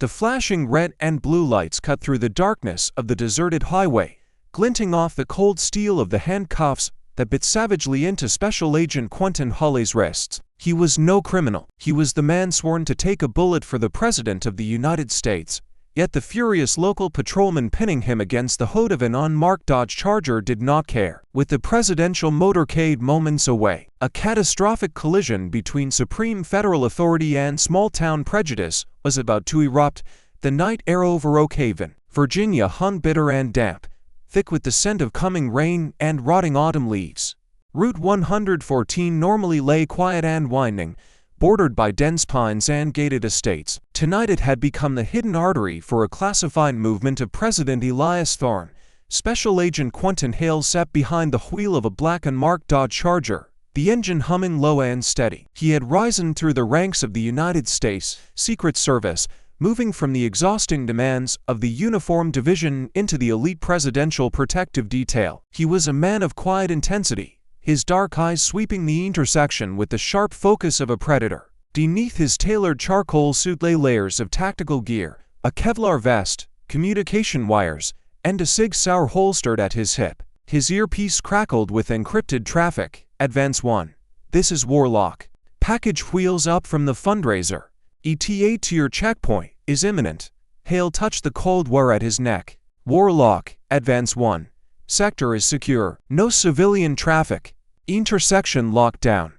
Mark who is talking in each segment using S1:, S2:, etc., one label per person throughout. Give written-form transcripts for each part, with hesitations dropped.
S1: The flashing red and blue lights cut through the darkness of the deserted highway, glinting off the cold steel of the handcuffs that bit savagely into Special Agent Quentin Hawley's wrists. He was no criminal. He was the man sworn to take a bullet for the President of the United States. Yet the furious local patrolman pinning him against the hood of an unmarked Dodge Charger did not care. With the presidential motorcade moments away, a catastrophic collision between supreme federal authority and small-town prejudice was about to erupt. The night air over Oak Haven, Virginia hung bitter and damp, thick with the scent of coming rain and rotting autumn leaves. Route 114 normally lay quiet and winding, bordered by dense pines and gated estates. Tonight it had become the hidden artery for a classified movement of President Elias Thorne. Special Agent Quentin Hale sat behind the wheel of a black unmarked Dodge Charger, the engine humming low and steady. He had risen through the ranks of the United States Secret Service, moving from the exhausting demands of the uniformed division into the elite presidential protective detail. He was a man of quiet intensity, his dark eyes sweeping the intersection with the sharp focus of a predator. Beneath his tailored charcoal suit lay layers of tactical gear, a Kevlar vest, communication wires, and a Sig Sauer holstered at his hip. His earpiece crackled with encrypted traffic. Advance 1. This is Warlock. Package wheels up from the fundraiser. ETA to your checkpoint is imminent. Hale touched the cold wire at his neck. Warlock, Advance 1. Sector is secure. No civilian traffic. Intersection locked down.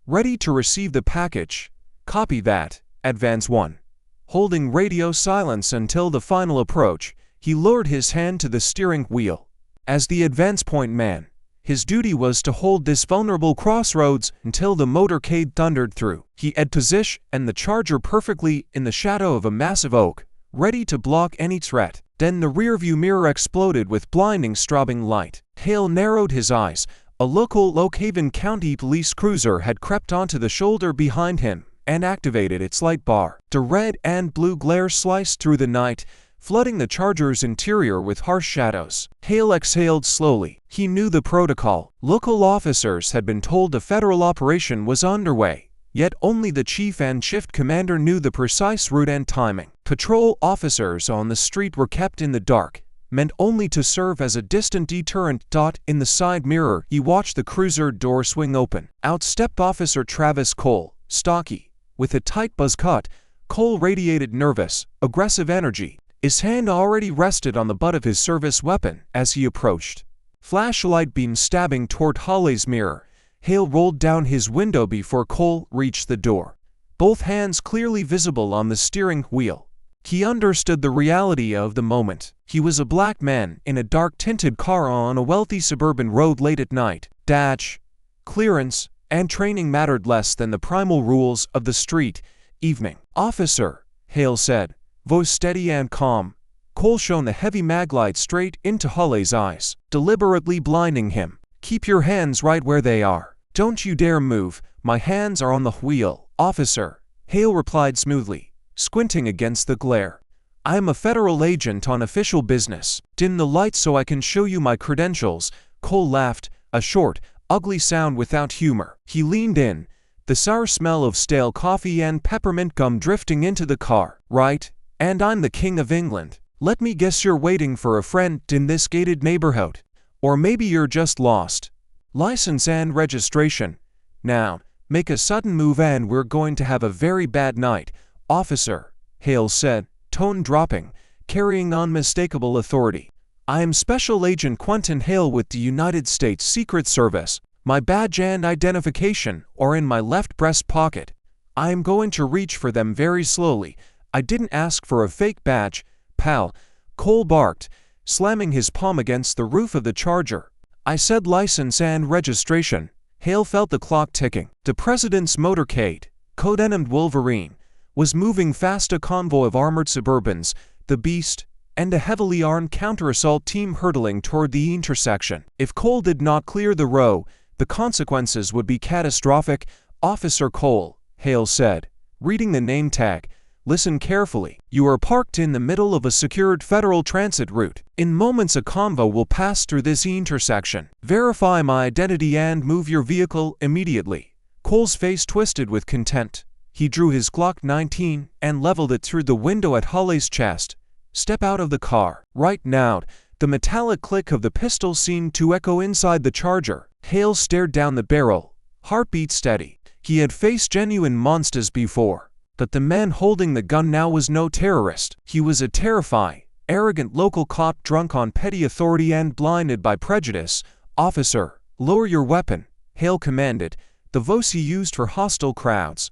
S1: Ready to receive the package. Copy that, Advance 1. Holding radio silence until the final approach, he lowered his hand to the steering wheel. As the advance point man, his duty was to hold this vulnerable crossroads until the motorcade thundered through. He had positioned the Charger perfectly in the shadow of a massive oak, ready to block any threat. Then the rearview mirror exploded with blinding strobing light. Hale narrowed his eyes. A local Oak Haven County police cruiser had crept onto the shoulder behind him and activated its light bar. The red and blue glare sliced through the night, flooding the Charger's interior with harsh shadows. Hale exhaled slowly. He knew the protocol. Local officers had been told a federal operation was underway, yet only the chief and shift commander knew the precise route and timing. Patrol officers on the street were kept in the dark, meant only to serve as a distant deterrent. In the side mirror, he watched the cruiser door swing open. Out stepped Officer Travis Cole, stocky, with a tight buzz cut. Cole radiated nervous, aggressive energy. His hand already rested on the butt of his service weapon as he approached. Flashlight beam stabbing toward Hawley's mirror. Hale rolled down his window before Cole reached the door, both hands clearly visible on the steering wheel. He understood the reality of the moment. He was a black man in a dark-tinted car on a wealthy suburban road late at night. Dash, clearance, and training mattered less than the primal rules of the street. Evening. Officer, Hale said, voice steady and calm. Cole shone the heavy maglite straight into Hawley's eyes, deliberately blinding him. Keep your hands right where they are. Don't you dare move. My hands are on the wheel, officer, Hale replied smoothly, squinting against the glare. I am a federal agent on official business. Dim the lights so I can show you my credentials. Cole laughed, a short, ugly sound without humor. He leaned in, the sour smell of stale coffee and peppermint gum drifting into the car. Right? And I'm the King of England. Let me guess you're waiting for a friend in this gated neighborhood. Or maybe you're just lost. License and registration. Now, make a sudden move and we're going to have a very bad night, officer, Hale said, tone dropping, carrying unmistakable authority. I am Special Agent Quentin Hale with the United States Secret Service. My badge and identification are in my left breast pocket. I am going to reach for them very slowly. I didn't ask for a fake badge, pal, Cole barked, slamming his palm against the roof of the Charger. I said license and registration. Hale felt the clock ticking. The president's motorcade, codenamed Wolverine, was moving fast, a convoy of armored Suburbans, the Beast, and a heavily armed counter-assault team hurtling toward the intersection. If Cole did not clear the row, the consequences would be catastrophic. Officer Cole, Hale said, reading the name tag. Listen carefully. You are parked in the middle of a secured federal transit route. In moments a convoy will pass through this intersection. Verify my identity and move your vehicle immediately. Cole's face twisted with contempt. He drew his Glock 19 and leveled it through the window at Holly's chest. "Step out of the car, right now." The metallic click of the pistol seemed to echo inside the Charger. Hale stared down the barrel, heartbeat steady. He had faced genuine monsters before, but the man holding the gun now was no terrorist. He was a terrifying, arrogant local cop drunk on petty authority and blinded by prejudice. "Officer, lower your weapon," Hale commanded, the voice he used for hostile crowds.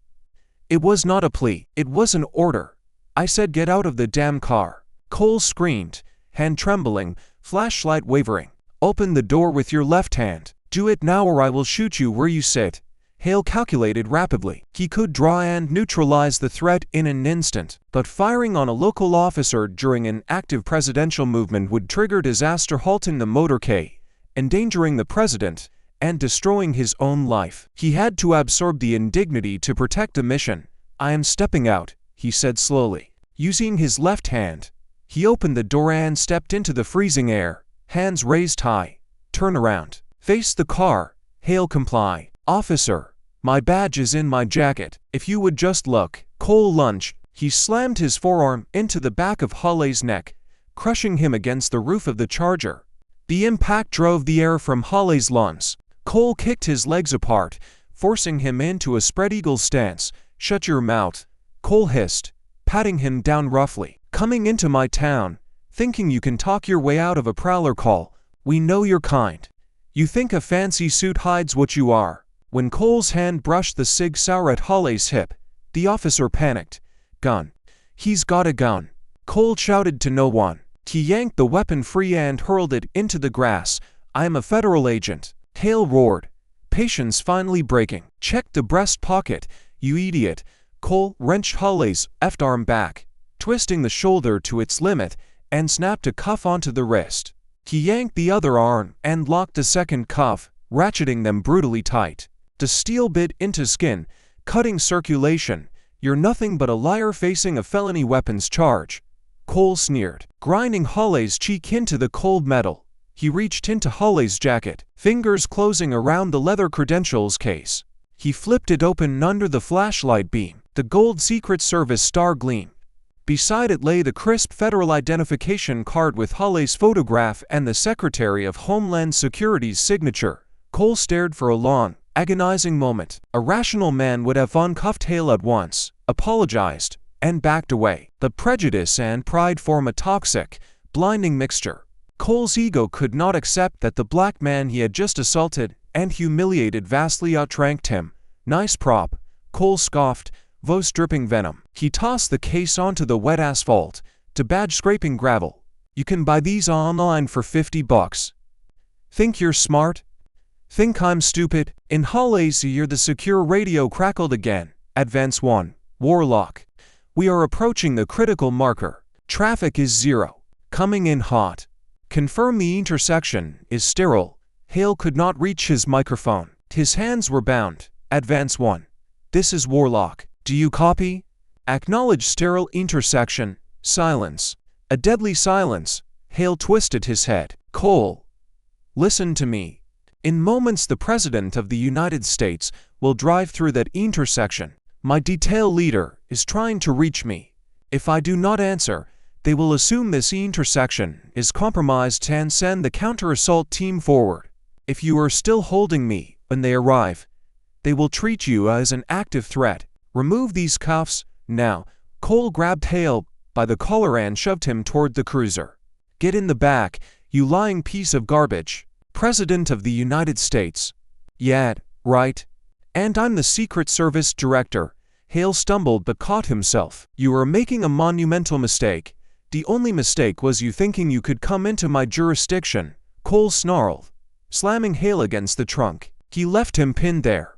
S1: It was not a plea, it was an order. "I said get out of the damn car," Cole screamed, hand trembling, flashlight wavering. "Open the door with your left hand. Do it now or I will shoot you where you sit." Hale calculated rapidly. He could draw and neutralize the threat in an instant, but firing on a local officer during an active presidential movement would trigger disaster, halting the motorcade, endangering the president, and destroying his own life. He had to absorb the indignity to protect the mission. "I am stepping out," he said slowly. Using his left hand, he opened the door and stepped into the freezing air, hands raised high. "Turn around. Face the car." Hale complied. "Officer, my badge is in my jacket. If you would just look." Cole lunged. He slammed his forearm into the back of Holly's neck, crushing him against the roof of the Charger. The impact drove the air from Holly's lungs. Cole kicked his legs apart, forcing him into a spread eagle stance. "Shut your mouth," Cole hissed, patting him down roughly. "Coming into my town, thinking you can talk your way out of a prowler call. We know your kind. You think a fancy suit hides what you are." When Cole's hand brushed the Sig Sauer at Holly's hip, the officer panicked. "Gun. He's got a gun," Cole shouted to no one. He yanked the weapon free and hurled it into the grass. "I am a federal agent," Hale roared, patience finally breaking. "Check the breast pocket, you idiot." Cole wrenched Holly's left arm back, twisting the shoulder to its limit, and snapped a cuff onto the wrist. He yanked the other arm and locked a second cuff, ratcheting them brutally tight. The steel bit into skin, cutting circulation. "You're nothing but a liar facing a felony weapons charge," Cole sneered, grinding Holly's cheek into the cold metal. He reached into Holly's jacket, fingers closing around the leather credentials case. He flipped it open under the flashlight beam. The gold Secret Service star gleamed. Beside it lay the crisp federal identification card with Holly's photograph and the Secretary of Homeland Security's signature. Cole stared for a long, agonizing moment. A rational man would have uncuffed Hale at once, apologized, and backed away. The prejudice and pride form a toxic, blinding mixture. Cole's ego could not accept that the black man he had just assaulted and humiliated vastly outranked him. "Nice prop," Cole scoffed, voice dripping venom. He tossed the case onto the wet asphalt, to badge scraping gravel. "You can buy these online for $50. Think you're smart? Think I'm stupid?" In Holly's ear the secure radio crackled again. "Advance 1, Warlock. We are approaching the critical marker. Traffic is 0. Coming in hot. Confirm the intersection is sterile." Hale could not reach his microphone. His hands were bound. "Advance 1. This is Warlock. Do you copy?" "Acknowledge sterile intersection." Silence. A deadly silence. Hale twisted his head. "Cole, listen to me. In moments the President of the United States will drive through that intersection. My detail leader is trying to reach me. If I do not answer, they will assume this intersection is compromised and send the counter-assault team forward. If you are still holding me when they arrive, they will treat you as an active threat. Remove these cuffs, now." Cole grabbed Hale by the collar and shoved him toward the cruiser. "Get in the back, you lying piece of garbage. President of the United States. Yeah, right. And I'm the Secret Service Director." Hale stumbled but caught himself. "You are making a monumental mistake. The only mistake was you thinking you could come into my jurisdiction," Cole snarled, slamming Hale against the trunk. He left him pinned there.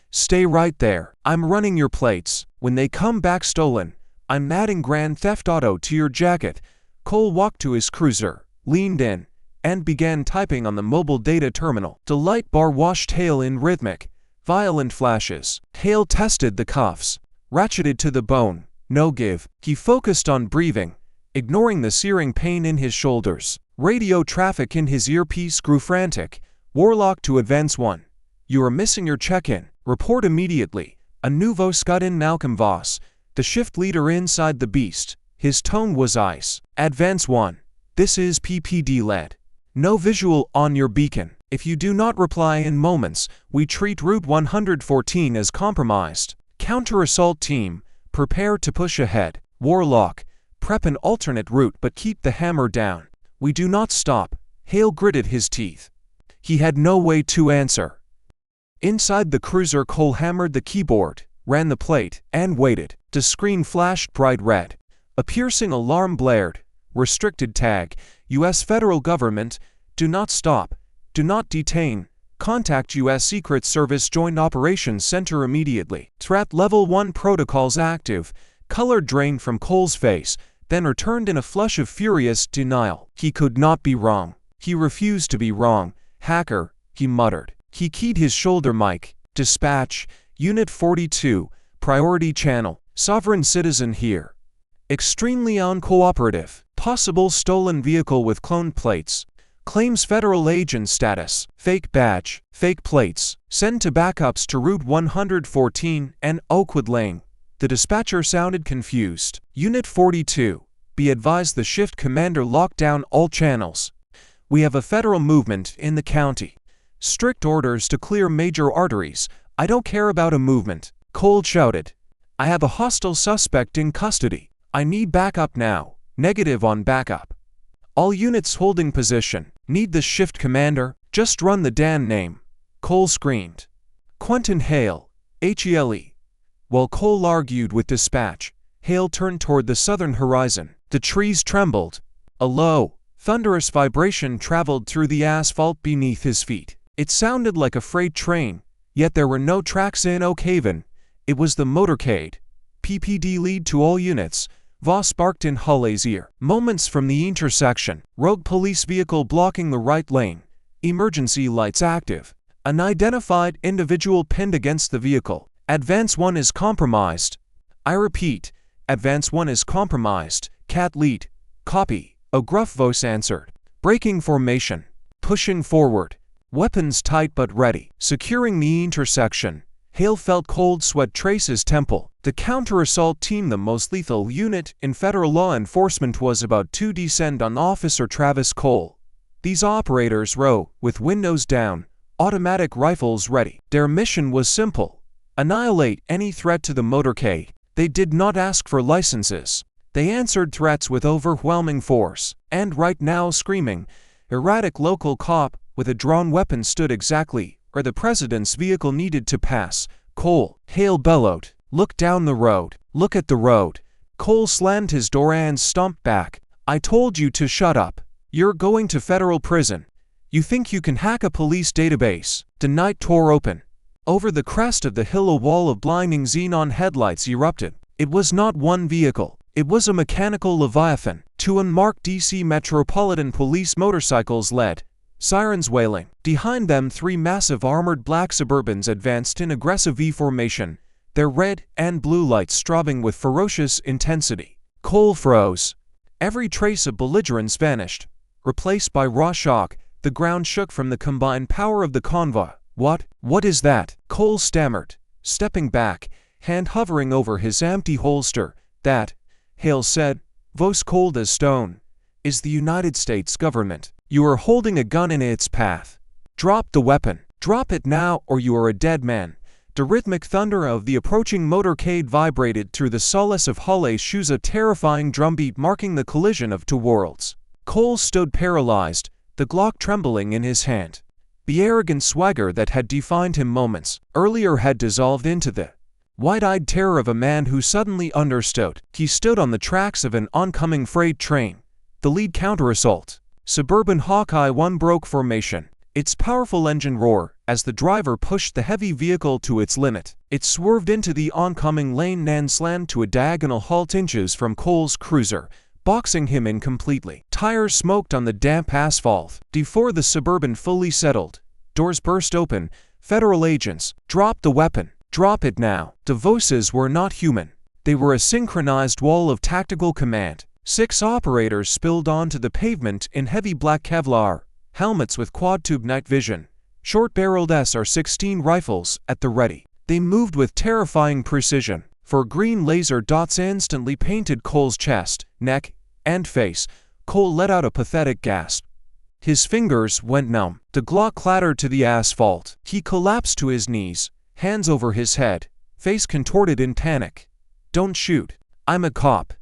S1: "Stay right there. I'm running your plates. When they come back stolen, I'm adding Grand Theft Auto to your jacket." Cole walked to his cruiser, leaned in, and began typing on the mobile data terminal. The light bar washed Hale in rhythmic, violent flashes. Hale tested the cuffs, ratcheted to the bone, no give. He focused on breathing, ignoring the searing pain in his shoulders. Radio traffic in his earpiece grew frantic. "Warlock to Advance 1. You are missing your check-in. Report immediately." A nouveau scudin Malcolm Voss, the shift leader inside the beast. His tone was ice. Advance 1. This is PPD-led. No visual on your beacon. If you do not reply in moments, we treat Route 114 as compromised. Counter-assault team, prepare to push ahead. Warlock, prep an alternate route but keep the hammer down. We do not stop. Hale gritted his teeth. He had no way to answer. Inside the cruiser, Cole hammered the keyboard, ran the plate, and waited. The screen flashed bright red. A piercing alarm blared. Restricted tag. U.S. Federal Government. Do not stop. Do not detain. Contact U.S. Secret Service Joint Operations Center immediately. Threat Level 1 protocols active. Color drained from Cole's face, then returned in a flush of furious denial. He could not be wrong. He refused to be wrong. Hacker, he muttered. He keyed his shoulder mic. Dispatch, Unit 42, Priority Channel. Sovereign citizen here. Extremely uncooperative. Possible stolen vehicle with cloned plates. Claims federal agent status. Fake badge. Fake plates. Send to backups to Route 114 and Oakwood Lane. The dispatcher sounded confused. Unit 42. Be advised the shift commander locked down all channels. We have a federal movement in the county. Strict orders to clear major arteries. I don't care about a movement. Cole shouted. I have a hostile suspect in custody. I need backup now. Negative on backup. All units holding position. Need the shift commander. Just run the damn name. Cole screamed. Quentin Hale. H-E-L-E. While Cole argued with dispatch, Hale turned toward the southern horizon. The trees trembled. A low, thunderous vibration traveled through the asphalt beneath his feet. It sounded like a freight train, yet there were no tracks in Oak Haven. It was the Motorcade. PPD lead to all units. Voss barked in Hawley's ear. Moments from the intersection. Rogue police vehicle blocking the right lane. Emergency lights active. An identified individual pinned against the vehicle. Advance 1 is compromised. I repeat, Advance 1 is compromised. Cat lead. Copy. A gruff voice answered. Breaking formation. Pushing forward. Weapons tight but ready. Securing the intersection. Hale felt cold sweat trace his temple. The counter-assault team, the most lethal unit in federal law enforcement, was about to descend on Officer Travis Cole. These operators row, with windows down, automatic rifles ready. Their mission was simple. Annihilate any threat to the Motorcade. They did not ask for licenses. They answered threats with overwhelming force. And right now, screaming, erratic local cop with a drawn weapon stood exactly where the president's vehicle needed to pass. Cole, Hale bellowed. Look down the road. Look at the road. Cole slammed his door and stomped back. I told you to shut up. You're going to federal prison. You think you can hack a police database? The night tore open. Over the crest of the hill a wall of blinding xenon headlights erupted. It was not one vehicle. It was a mechanical leviathan. Two unmarked DC Metropolitan Police motorcycles led. Sirens wailing. Behind them 3 massive armored black Suburbans advanced in aggressive V formation, their red and blue lights strobing with ferocious intensity. Cole froze. Every trace of belligerence vanished. Replaced by raw shock, the ground shook from the combined power of the convoy. What is that? Cole stammered, stepping back, hand hovering over his empty holster. That, Hale said, voice cold as stone, is the United States government. You are holding a gun in its path. Drop the weapon. Drop it now or you are a dead man. The rhythmic thunder of the approaching motorcade vibrated through the solace of Hawley's shoes, a terrifying drumbeat marking the collision of two worlds. Cole stood paralyzed, the Glock trembling in his hand. The arrogant swagger that had defined him moments earlier had dissolved into the wide-eyed terror of a man who suddenly understood. He stood on the tracks of an oncoming freight train. The lead counter-assault. Suburban Hawkeye 1 broke formation. Its powerful engine roared as the driver pushed the heavy vehicle to its limit. It swerved into the oncoming lane and slammed to a diagonal halt inches from Cole's cruiser, boxing him in completely. Tires smoked on the damp asphalt. Before the Suburban fully settled, doors burst open. Federal agents, drop the weapon. Drop it now. The voices were not human. They were a synchronized wall of tactical command. 6 operators spilled onto the pavement in heavy black Kevlar, helmets with quad-tube night vision, short-barreled SR-16 rifles at the ready. They moved with terrifying precision, for green laser dots instantly painted Cole's chest, neck, and face. Cole let out a pathetic gasp. His fingers went numb. The Glock clattered to the asphalt. He collapsed to his knees, hands over his head, face contorted in panic. "Don't shoot. I'm a cop.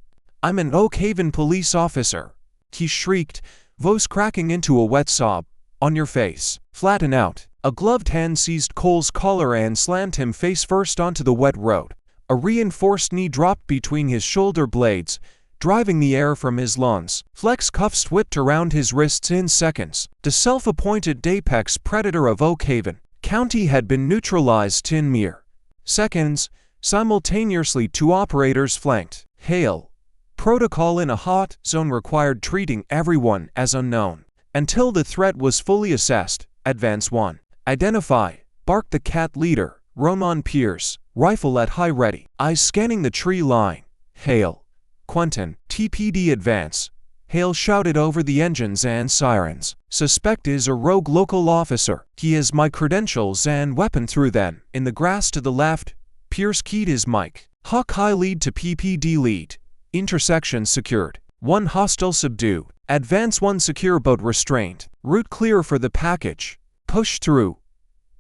S1: I'm an Oak Haven police officer," he shrieked, voice cracking into a wet sob. "On your face. Flatten out." A gloved hand seized Cole's collar and slammed him face first onto the wet road. A reinforced knee dropped between his shoulder blades, driving the air from his lungs. Flex cuffs whipped around his wrists in seconds. The self-appointed apex predator of Oak Haven County had been neutralized in mere seconds. Simultaneously, two operators flanked. Hail. Protocol in a hot zone required treating everyone as unknown until the threat was fully assessed. Advance 1. Identify. Barked the cat leader, Roman Pierce, rifle at high ready, eyes scanning the tree line. Hail. Quentin, TPD advance. Hale shouted over the engines and sirens. Suspect is a rogue local officer. He has my credentials and weapon through them. In the grass to the left, Pierce keyed his mic. Hawkeye lead to PPD lead. Intersection secured. 1 hostile subdue. Advance 1 secure boat restrained. Route clear for the package. Push through.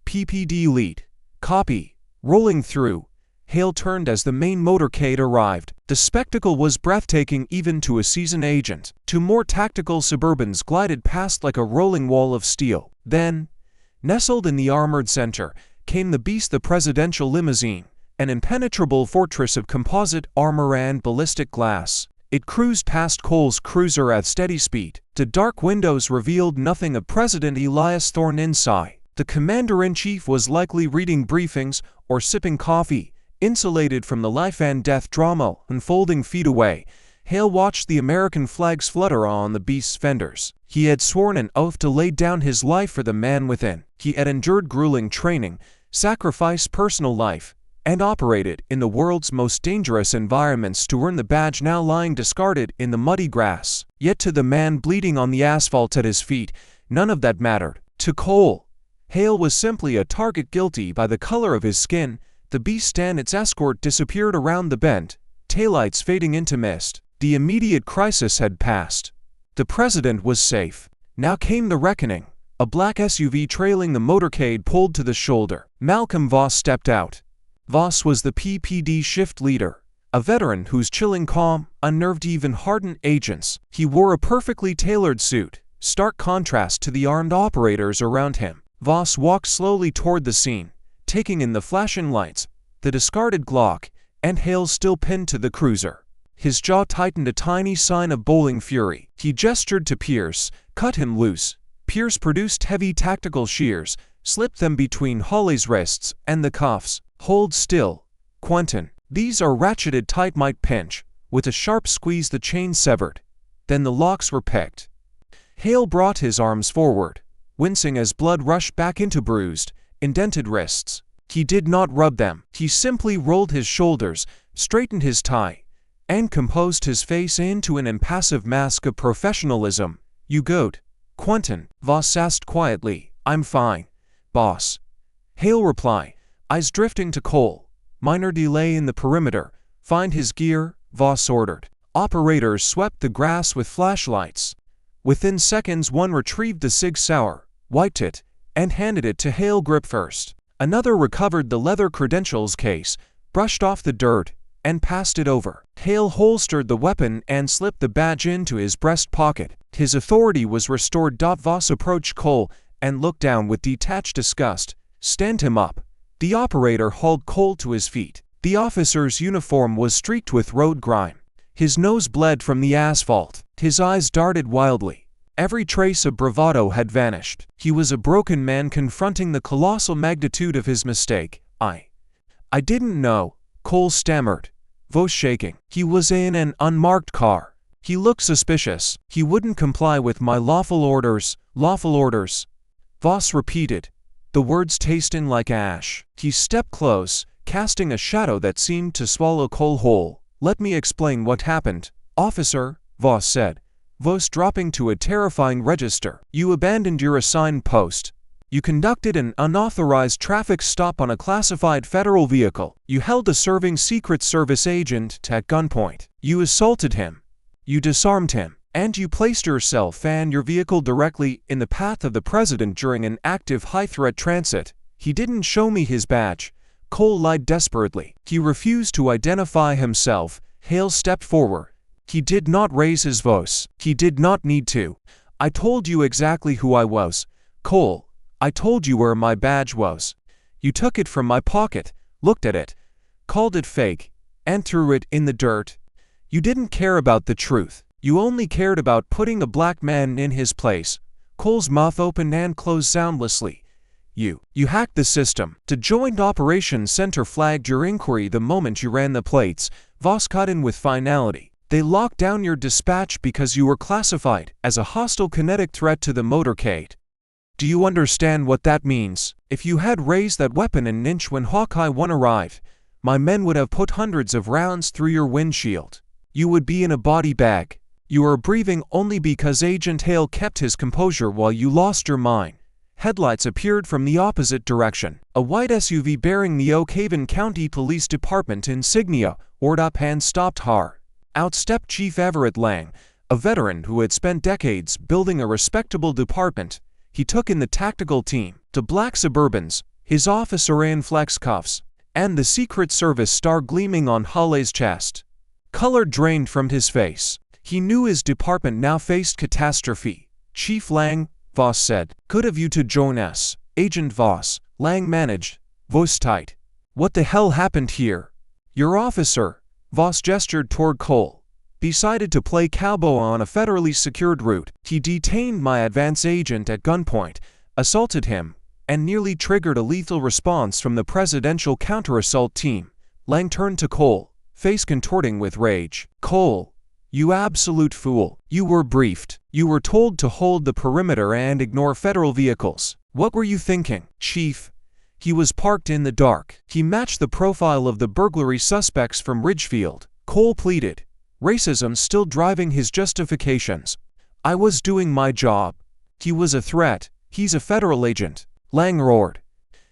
S1: PPD lead. Copy. Rolling through. Hale turned as the main motorcade arrived. The spectacle was breathtaking even to a seasoned agent. 2 more tactical Suburbans glided past like a rolling wall of steel. Then, nestled in the armored center, came the beast, the presidential limousine, an impenetrable fortress of composite armor and ballistic glass. It cruised past Cole's cruiser at steady speed. The dark windows revealed nothing of President Elias Thorne inside. The commander-in-chief was likely reading briefings or sipping coffee, insulated from the life and death drama unfolding feet away. Hale watched the American flags flutter on the beast's fenders. He had sworn an oath to lay down his life for the man within. He had endured grueling training, sacrificed personal life, and operated in the world's most dangerous environments to earn the badge now lying discarded in the muddy grass. Yet to the man bleeding on the asphalt at his feet, none of that mattered. To Cole, Hale was simply a target guilty by the color of his skin. The beast and its escort disappeared around the bend, taillights fading into mist. The immediate crisis had passed. The president was safe. Now came the reckoning. A black SUV trailing the motorcade pulled to the shoulder. Malcolm Voss stepped out. Voss was the PPD shift leader, a veteran whose chilling calm unnerved even hardened agents. He wore a perfectly tailored suit, stark contrast to the armed operators around him. Voss walked slowly toward the scene, taking in the flashing lights, the discarded Glock, and Hale still pinned to the cruiser. His jaw tightened, a tiny sign of bowling fury. He gestured to Pierce, cut him loose. Pierce produced heavy tactical shears, slipped them between Holly's wrists and the cuffs. Hold still, Quentin. These are ratcheted tight. Might pinch. With a sharp squeeze the chain severed. Then the locks were picked. Hale brought his arms forward, wincing as blood rushed back into bruised, indented wrists. He did not rub them. He simply rolled his shoulders, straightened his tie, and composed his face into an impassive mask of professionalism. "You good, Quentin?" Voss asked quietly. "I'm fine, boss." Hale replied, eyes drifting to Cole. "Minor delay in the perimeter. Find his gear," Voss ordered. Operators swept the grass with flashlights. Within seconds, one retrieved the Sig Sauer, wiped it, and handed it to Hale. "Grip first." Another recovered the leather credentials case, brushed off the dirt, and passed it over. Hale holstered the weapon and slipped the badge into his breast pocket. His authority was restored. Voss approached Cole and looked down with detached disgust. "Stand him up." The operator hauled Cole to his feet. The officer's uniform was streaked with road grime. His nose bled from the asphalt. His eyes darted wildly. Every trace of bravado had vanished. He was a broken man confronting the colossal magnitude of his mistake. I didn't know," Cole stammered, voice shaking. "He was in an unmarked car. He looked suspicious. He wouldn't comply with my lawful orders." "Lawful orders," Voss repeated, the words tasting like ash. He stepped close, casting a shadow that seemed to swallow Cole whole. "Let me explain what happened, officer," Voss said, voice dropping to a terrifying register. "You abandoned your assigned post. You conducted an unauthorized traffic stop on a classified federal vehicle. You held a serving Secret Service agent at gunpoint. You assaulted him. You disarmed him. And you placed yourself and your vehicle directly in the path of the president during an active high-threat transit. He didn't show me his badge. Cole lied desperately. He refused to identify himself. Hale stepped forward. He did not raise his voice. He did not need to. I told you exactly who I was. Cole, I told you where my badge was. You took it from my pocket, looked at it, called it fake, and threw it in the dirt. You didn't care about the truth. You only cared about putting a black man in his place. Cole's mouth opened and closed soundlessly. You hacked the system. The Joint Operations Center flagged your inquiry the moment you ran the plates. Voss cut in with finality. They locked down your dispatch because you were classified as a hostile kinetic threat to the motorcade. Do you understand what that means? If you had raised that weapon an inch when Hawkeye 1 arrived, my men would have put hundreds of rounds through your windshield. You would be in a body bag. You were breathing only because Agent Hale kept his composure while you lost your mind. Headlights appeared from the opposite direction. A white SUV bearing the Oak Haven County Police Department insignia roared up and stopped hard. Out stepped Chief Everett Lang, a veteran who had spent decades building a respectable department. He took in the tactical team, the black Suburbans, his officer in flex cuffs, and the Secret Service star gleaming on Hawley's chest. Color drained from his face. He knew his department now faced catastrophe. Chief Lang, Voss said. Good of you to join us, Agent Voss, Lang managed, voice tight. What the hell happened here? Your officer, Voss gestured toward Cole, decided to play cowboy on a federally secured route. He detained my advance agent at gunpoint, assaulted him, and nearly triggered a lethal response from the presidential counter-assault team. Lang turned to Cole, face contorting with rage. Cole, you absolute fool. You were briefed. You were told to hold the perimeter and ignore federal vehicles. What were you thinking, Chief? He was parked in the dark. He matched the profile of the burglary suspects from Ridgefield. Cole pleaded, racism still driving his justifications. I was doing my job. He was a threat. He's a federal agent. Lang roared.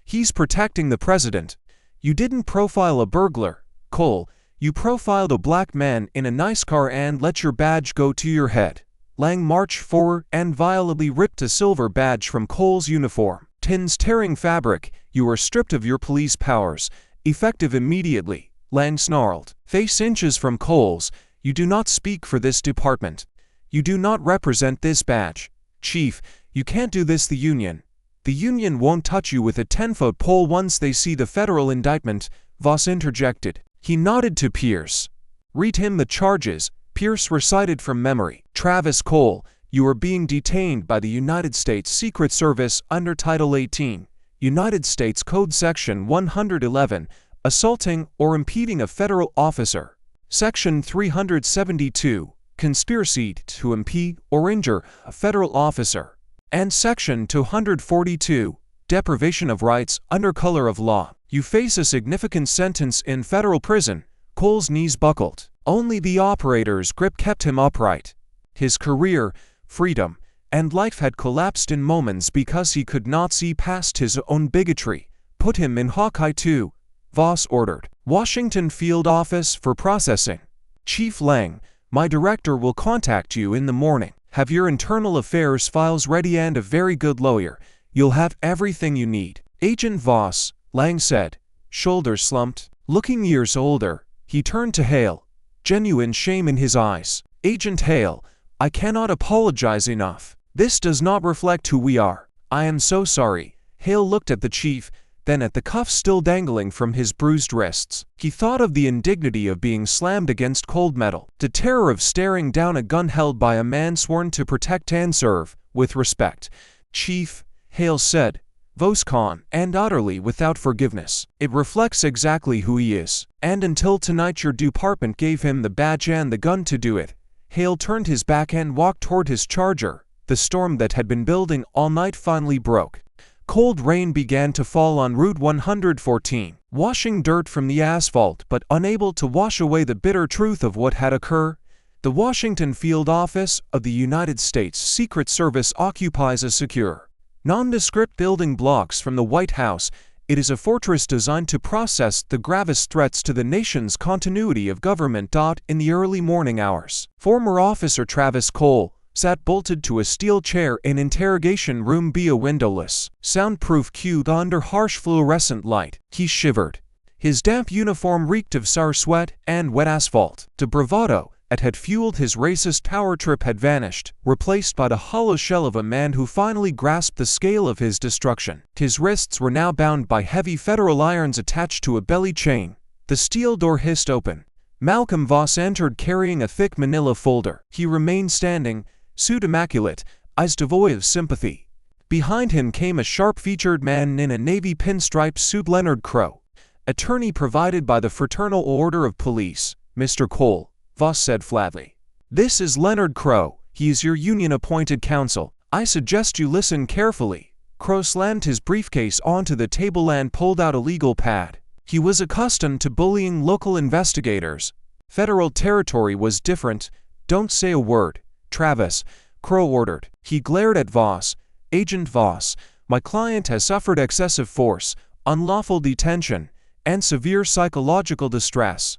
S1: He's protecting the president. You didn't profile a burglar, Cole. You profiled a black man in a nice car and let your badge go to your head. Lang marched forward and violently ripped a silver badge from Cole's uniform. Tins tearing fabric, you were stripped of your police powers, effective immediately, Lang snarled. Face inches from Cole's, you do not speak for this department. You do not represent this badge. Chief, you can't do this. The union won't touch you with a 10-foot pole once they see the federal indictment, Voss interjected. He nodded to Pierce. Read him the charges, Pierce recited from memory. Travis Cole, you are being detained by the United States Secret Service under Title 18, United States Code Section 111, assaulting or impeding a federal officer. Section 372, conspiracy to impede or injure a federal officer. And Section 242, deprivation of rights under color of law. You face a significant sentence in federal prison. Cole's knees buckled. Only the operator's grip kept him upright. His career, freedom, and life had collapsed in moments because he could not see past his own bigotry. Put him in Hawkeye 2, Voss ordered. Washington Field Office for processing. Chief Lang, my director will contact you in the morning. Have your internal affairs files ready and a very good lawyer. You'll have everything you need. Agent Voss, Lang said, shoulders slumped. Looking years older, he turned to Hale, genuine shame in his eyes. Agent Hale, I cannot apologize enough. This does not reflect who we are. I am so sorry. Hale looked at the chief, then at the cuffs still dangling from his bruised wrists. He thought of the indignity of being slammed against cold metal, the terror of staring down a gun held by a man sworn to protect and serve, with respect. Chief, Hale said, Voscon, and utterly without forgiveness. It reflects exactly who he is. And until tonight your department gave him the badge and the gun to do it. Hale turned his back and walked toward his charger. The storm that had been building all night finally broke. Cold rain began to fall on Route 114, washing dirt from the asphalt but unable to wash away the bitter truth of what had occurred. The Washington Field Office of the United States Secret Service occupies a secure, nondescript building blocks from the White House, it is a fortress designed to process the gravest threats to the nation's continuity of government. In the early morning hours, former officer Travis Cole sat bolted to a steel chair in interrogation room B, a windowless, soundproof cube under harsh fluorescent light. He shivered. His damp uniform reeked of sour sweat and wet asphalt. The bravado that had fueled his racist power trip had vanished, replaced by the hollow shell of a man who finally grasped the scale of his destruction. His wrists were now bound by heavy federal irons attached to a belly chain. The steel door hissed open. Malcolm Voss entered carrying a thick manila folder. He remained standing, suit immaculate, eyes devoid of sympathy. Behind him came a sharp-featured man in a navy pinstripe suit. Leonard Crowe, attorney provided by the Fraternal Order of Police. Mr. Cole, Voss said flatly. This is Leonard Crowe. He is your union-appointed counsel. I suggest you listen carefully. Crowe slammed his briefcase onto the table and pulled out a legal pad. He was accustomed to bullying local investigators. Federal territory was different. Don't say a word, Travis, Crowe ordered. He glared at Voss. Agent Voss, my client has suffered excessive force, unlawful detention, and severe psychological distress.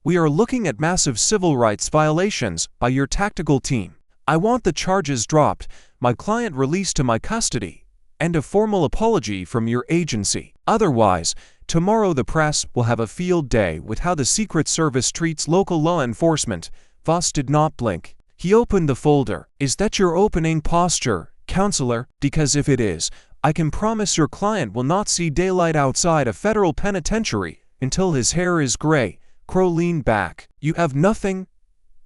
S1: We are looking at massive civil rights violations by your tactical team. I want the charges dropped, my client released to my custody, and a formal apology from your agency. Otherwise, tomorrow the press will have a field day with how the Secret Service treats local law enforcement. Voss did not blink. He opened the folder. Is that your opening posture, counselor? Because if it is, I can promise your client will not see daylight outside a federal penitentiary until his hair is gray. Crowe leaned back. You have nothing?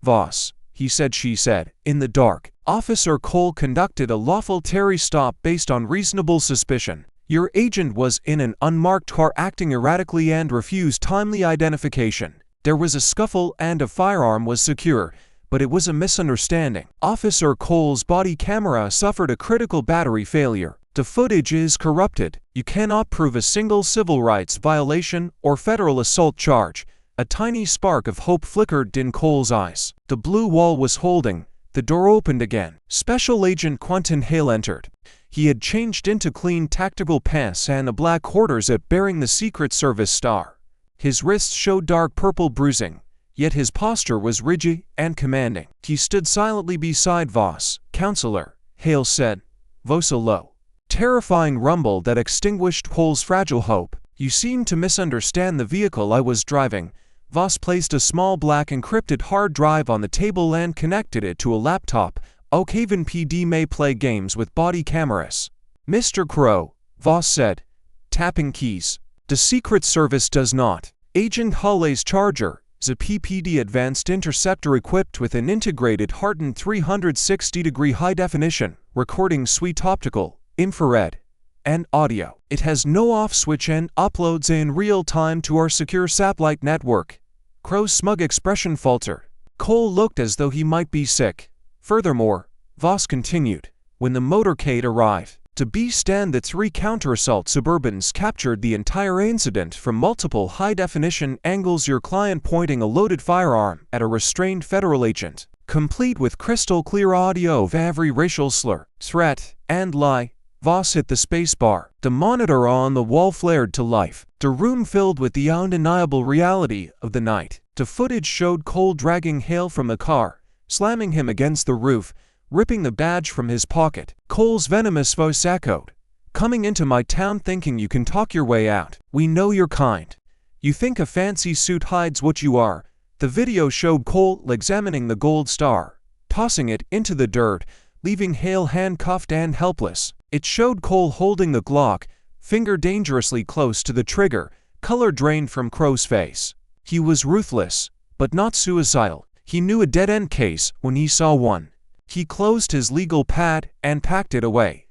S1: Voss, he said. She said. In the dark, Officer Cole conducted a lawful Terry stop based on reasonable suspicion. Your agent was in an unmarked car acting erratically and refused timely identification. There was a scuffle and a firearm was secure, but it was a misunderstanding. Officer Cole's body camera suffered a critical battery failure. The footage is corrupted. You cannot prove a single civil rights violation or federal assault charge. A tiny spark of hope flickered in Cole's eyes. The blue wall was holding. The door opened again. Special Agent Quentin Hale entered. He had changed into clean tactical pants and a black quarter-zip bearing the Secret Service star. His wrists showed dark purple bruising, yet his posture was rigid and commanding. He stood silently beside Voss. Counselor, Hale said. Voss a low, terrifying rumble that extinguished Cole's fragile hope. You seem to misunderstand the vehicle I was driving. Voss placed a small black encrypted hard drive on the table and connected it to a laptop. Oakhaven PD may play games with body cameras. Mr. Crowe, Voss said, tapping keys. The Secret Service does not. Agent Hawley's Charger is a PPD advanced interceptor equipped with an integrated hardened 360-degree high-definition recording suite, optical, infrared, and audio. It has no off switch and uploads in real time to our secure satellite network. Crowe's smug expression faltered. Cole looked as though he might be sick. Furthermore, Voss continued, when the motorcade arrived, to stand the 3 counter-assault Suburbans captured the entire incident from multiple high-definition angles, your client pointing a loaded firearm at a restrained federal agent, complete with crystal-clear audio of every racial slur, threat, and lie. Voss hit the spacebar. The monitor on the wall flared to life. The room filled with the undeniable reality of the night. The footage showed Cole dragging Hale from the car, slamming him against the roof, ripping the badge from his pocket. Cole's venomous voice echoed. Coming into my town thinking you can talk your way out. We know your kind. You think a fancy suit hides what you are. The video showed Cole examining the gold star, tossing it into the dirt, leaving Hale handcuffed and helpless. It showed Cole holding the Glock, finger dangerously close to the trigger, color drained from Crowe's face. He was ruthless, but not suicidal. He knew a dead-end case when he saw one. He closed his legal pad and packed it away.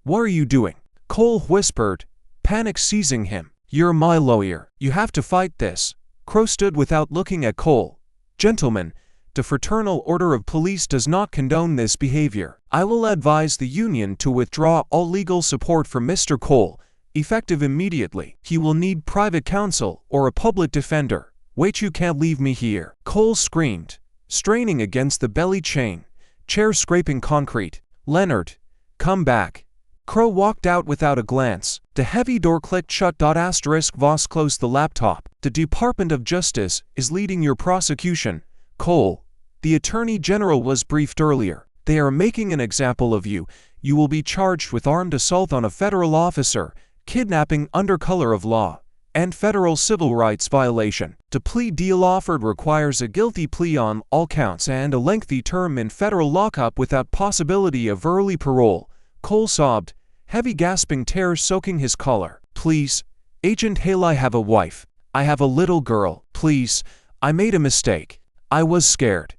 S1: What are you doing? Cole whispered, panic seizing him. You're my lawyer. You have to fight this. Crowe stood without looking at Cole. Gentlemen, the Fraternal Order of Police does not condone this behavior. I will advise the union to withdraw all legal support from Mr. Cole, effective immediately. He will need private counsel or a public defender. Wait, you can't leave me here. Cole screamed, straining against the belly chain, chair scraping concrete. Leonard, come back. Crow walked out without a glance. The heavy door clicked shut. Voss closed the laptop. The Department of Justice is leading your prosecution, Cole. The Attorney General was briefed earlier. They are making an example of you. You will be charged with armed assault on a federal officer, kidnapping under color of law, and federal civil rights violation. The plea deal offered requires a guilty plea on all counts and a lengthy term in federal lockup without possibility of early parole. Cole sobbed, heavy gasping tears soaking his collar. Please, Agent Hale, I have a wife. I have a little girl. Please, I made a mistake. I was scared.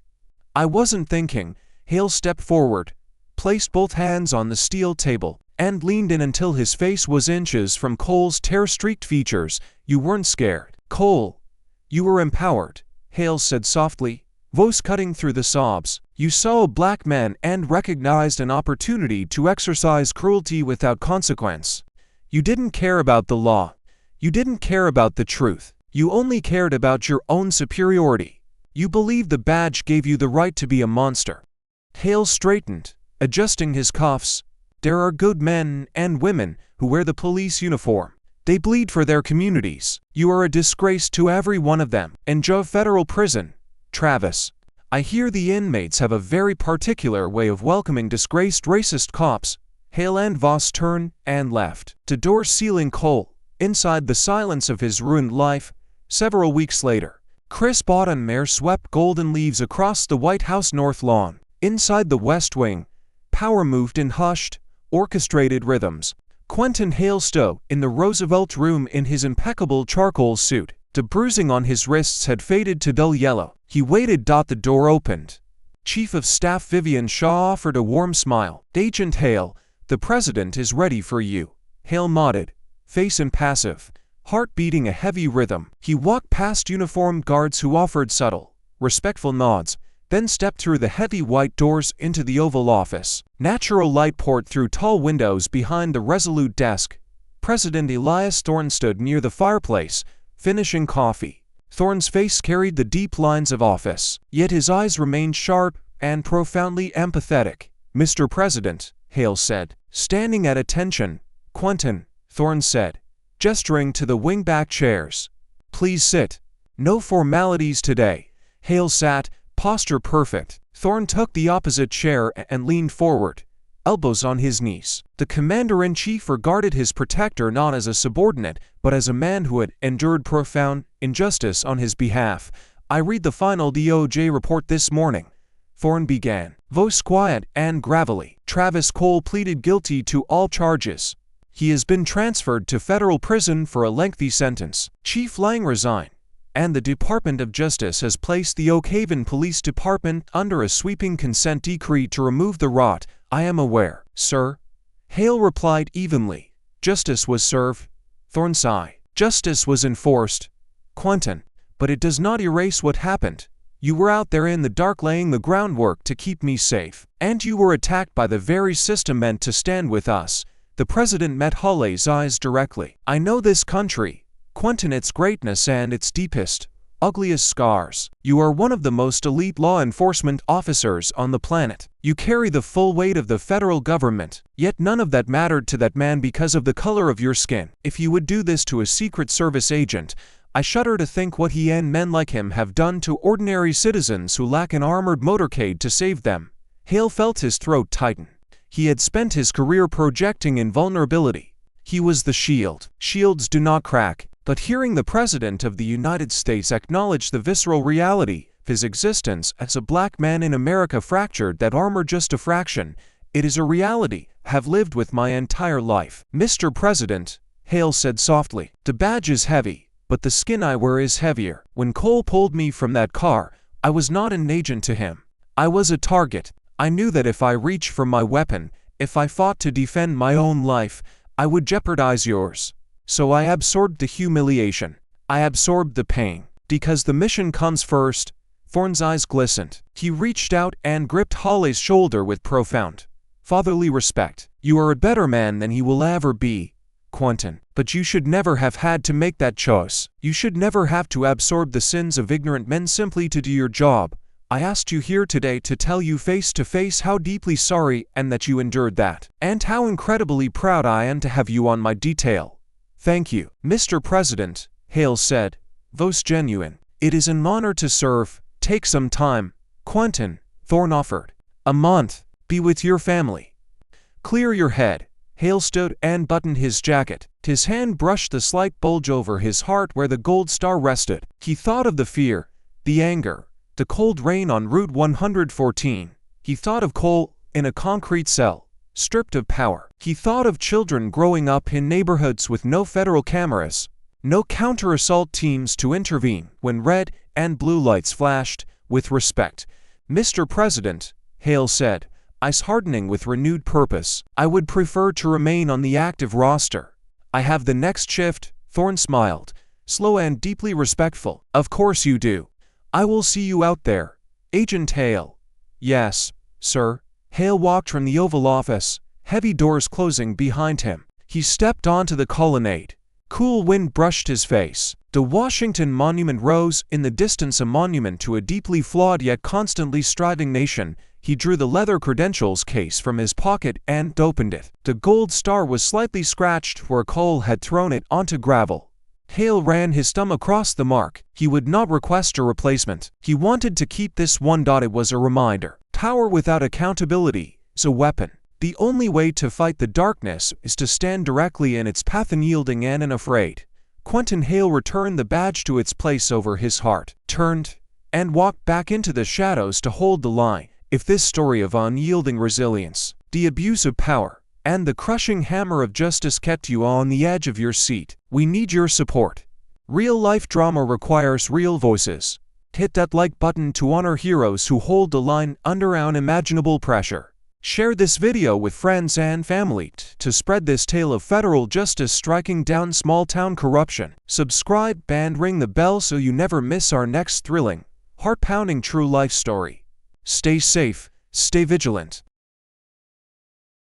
S1: I wasn't thinking. Hale stepped forward, placed both hands on the steel table, and leaned in until his face was inches from Cole's tear-streaked features. You weren't scared, Cole. You were empowered, Hale said softly, voice cutting through the sobs. You saw a black man and recognized an opportunity to exercise cruelty without consequence. You didn't care about the law. You didn't care about the truth. You only cared about your own superiority. You believed the badge gave you the right to be a monster. Hale straightened, adjusting his cuffs. There are good men and women who wear the police uniform. They bleed for their communities. You are a disgrace to every one of them. Enjoy federal prison, Travis. I hear the inmates have a very particular way of welcoming disgraced racist cops. Hale and Voss turned and left, the door sealing Cole inside the silence of his ruined life. Several weeks later, crisp autumn air swept golden leaves across the White House north lawn. Inside the West Wing, power moved in hushed, orchestrated rhythms. Quentin Hale stood in the Roosevelt room in his impeccable charcoal suit. The bruising on his wrists had faded to dull yellow. He waited. The door opened. Chief of Staff Vivian Shaw offered a warm smile. Agent Hale, the president is ready for you. Hale nodded, face impassive, heart beating a heavy rhythm. He walked past uniformed guards who offered subtle, respectful nods, then stepped through the heavy white doors into the Oval Office. Natural light poured through tall windows behind the resolute desk. President Elias Thorne stood near the fireplace, finishing coffee. Thorne's face carried the deep lines of office, yet his eyes remained sharp and profoundly empathetic. Mr. President, Hale said, standing at attention. Quentin, Thorne said, gesturing to the wingback chairs. Please sit. No formalities today. Hale sat, posture perfect. Thorne took the opposite chair and leaned forward, elbows on his knees. The commander-in-chief regarded his protector not as a subordinate, but as a man who had endured profound injustice on his behalf. I read the final DOJ report this morning, Thorne began, voice quiet and gravelly. Travis Cole pleaded guilty to all charges. He has been transferred to federal prison for a lengthy sentence. Chief Lang resigned, and the Department of Justice has placed the Oak Haven Police Department under a sweeping consent decree to remove the rot. I am aware, sir. Hale replied evenly. Justice was served. Thorne sighed. Justice was enforced, Quentin, but it does not erase what happened. You were out there in the dark laying the groundwork to keep me safe, and you were attacked by the very system meant to stand with us. The president met Hawley's eyes directly. I know this country, Quentin, its greatness and its deepest, ugliest scars. You are one of the most elite law enforcement officers on the planet. You carry the full weight of the federal government, yet none of that mattered to that man because of the color of your skin. If you would do this to a Secret Service agent, I shudder to think what he and men like him have done to ordinary citizens who lack an armored motorcade to save them. Hale felt his throat tighten. He had spent his career projecting invulnerability. He was the shield. Shields do not crack. But hearing the President of the United States acknowledge the visceral reality of his existence as a black man in America fractured that armor just a fraction, it is a reality I have lived with my entire life. Mr. President, Hale said softly, the badge is heavy, but the skin I wear is heavier. When Cole pulled me from that car, I was not an agent to him. I was a target. I knew that if I reached for my weapon, if I fought to defend my own life, I would jeopardize yours. So I absorbed the humiliation. I absorbed the pain. Because the mission comes first. Thorne's eyes glistened. He reached out and gripped Hawley's shoulder with profound, fatherly respect. You are a better man than he will ever be, Quentin. But you should never have had to make that choice. You should never have to absorb the sins of ignorant men simply to do your job. I asked you here today to tell you face to face how deeply sorry and that you endured that, and how incredibly proud I am to have you on my detail. Thank you, Mr. President, Hale said, voice genuine. It is an honor to serve. Take some time, Quentin, Thorne offered. A month. Be with your family. Clear your head. Hale stood and buttoned his jacket. His hand brushed the slight bulge over his heart where the gold star rested. He thought of the fear, the anger, the cold rain on Route 114. He thought of coal in a concrete cell, stripped of power. He thought of children growing up in neighborhoods with no federal cameras, no counter-assault teams to intervene when red and blue lights flashed. With respect, Mr. President, Hale said, eyes hardening with renewed purpose, I would prefer to remain on the active roster. I have the next shift, Thorne smiled, slow and deeply respectful. Of course you do. I will see you out there, Agent Hale. Yes, sir. Hale walked from the Oval Office, heavy doors closing behind him. He stepped onto the colonnade. Cool wind brushed his face. The Washington Monument rose in the distance, a monument to a deeply flawed yet constantly striving nation. He drew the leather credentials case from his pocket and opened it. The gold star was slightly scratched where Cole had thrown it onto gravel. Hale ran his thumb across the mark. He would not request a replacement. He wanted to keep this one. It was a reminder. Power without accountability is a weapon. The only way to fight the darkness is to stand directly in its path, unyielding and unafraid. Quentin Hale returned the badge to its place over his heart, turned, and walked back into the shadows to hold the line. If this story of unyielding resilience, the abuse of power, and the crushing hammer of justice kept you on the edge of your seat, we need your support. Real-life drama requires real voices. Hit that like button to honor heroes who hold the line under unimaginable pressure. Share this video with friends and family to spread this tale of federal justice striking down small-town corruption. Subscribe and ring the bell so you never miss our next thrilling, heart-pounding true life story. Stay safe, stay vigilant.